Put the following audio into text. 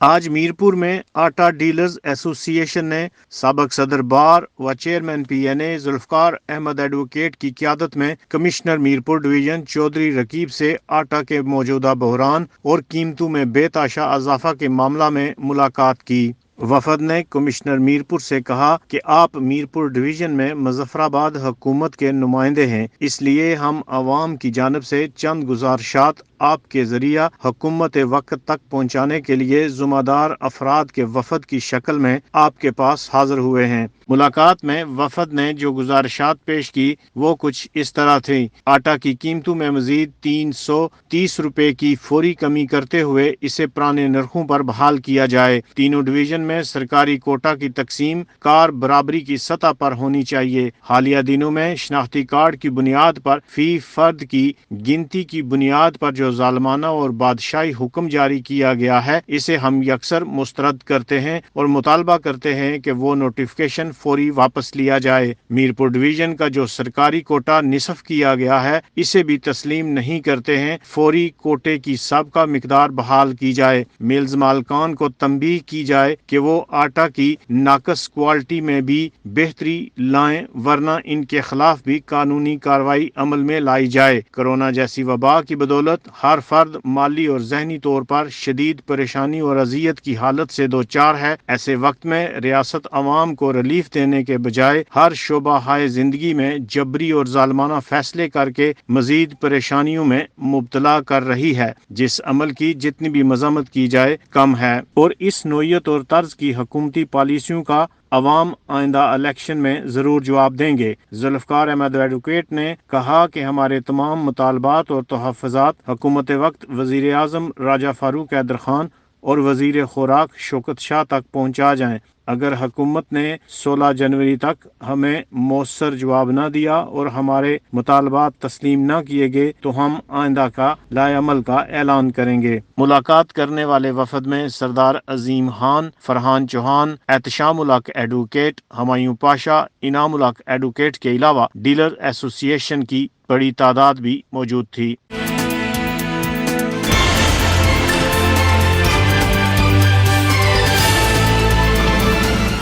آج میرپور میں آٹا ڈیلرز ایسوسی ایشن نے سابق صدر بار و چیئرمین پی این اے ذوالفقار احمد ایڈوکیٹ کی قیادت میں کمشنر میرپور ڈویژن چودھری رقیب سے آٹا کے موجودہ بحران اور قیمتوں میں بے تحاشا اضافہ کے معاملہ میں ملاقات کی۔ وفد نے کمشنر میرپور سے کہا کہ آپ میرپور ڈویژن میں مظفر آباد حکومت کے نمائندے ہیں، اس لیے ہم عوام کی جانب سے چند گزارشات آپ کے ذریعہ حکومت وقت تک پہنچانے کے لیے ذمہ دار افراد کے وفد کی شکل میں آپ کے پاس حاضر ہوئے ہیں۔ ملاقات میں وفد نے جو گزارشات پیش کی وہ کچھ اس طرح تھی: آٹا کی قیمتوں میں مزید 330 روپے کی فوری کمی کرتے ہوئے اسے پرانے نرخوں پر بحال کیا جائے۔ تینوں ڈویژن میں سرکاری کوٹا کی تقسیم کار برابری کی سطح پر ہونی چاہیے۔ حالیہ دنوں میں شناختی کارڈ کی بنیاد پر فی فرد کی گنتی کی بنیاد پر جو ظالمانہ اور بادشاہی حکم جاری کیا گیا ہے، اسے ہم یکسر مسترد کرتے ہیں اور مطالبہ کرتے ہیں کہ وہ نوٹیفکیشن فوری واپس لیا جائے۔ میرپور ڈویژن کا جو سرکاری کوٹا نصف کیا گیا ہے اسے بھی تسلیم نہیں کرتے ہیں۔ فوری کوٹے کی سابقہ مقدار بحال کی جائے۔ میلز مالکان کو تنبیہ کی جائے کہ وہ آٹا کی ناقص کوالٹی میں بھی بہتری لائیں، ورنہ ان کے خلاف بھی قانونی کارروائی عمل میں لائی جائے۔ کورونا جیسی وبا کی بدولت ہر فرد مالی اور ذہنی طور پر شدید پریشانی اور اذیت کی حالت سے دوچار ہے۔ ایسے وقت میں ریاست عوام کو ریلیف دینے کے بجائے ہر شعبہ ہائے زندگی میں جبری اور ظالمانہ فیصلے کر کے مزید پریشانیوں میں مبتلا کر رہی ہے، جس عمل کی جتنی بھی مذمت کی جائے کم ہے، اور اس نوعیت اور طرز کی حکومتی پالیسیوں کا عوام آئندہ الیکشن میں ضرور جواب دیں گے۔ ذوالفقار احمد ایڈوکیٹ نے کہا کہ ہمارے تمام مطالبات اور تحفظات حکومت وقت وزیر اعظم راجہ فاروق حیدر خان اور وزیر خوراک شوکت شاہ تک پہنچا جائیں۔ اگر حکومت نے 16 جنوری تک ہمیں مؤثر جواب نہ دیا اور ہمارے مطالبات تسلیم نہ کیے گئے تو ہم آئندہ کا لائے عمل کا اعلان کریں گے۔ ملاقات کرنے والے وفد میں سردار عظیم خان، فرحان چوہان، احتشام الحق ایڈوکیٹ، ہمایوں پاشا، انعام الحق ایڈوکیٹ کے علاوہ ڈیلر ایسوسی ایشن کی بڑی تعداد بھی موجود تھی۔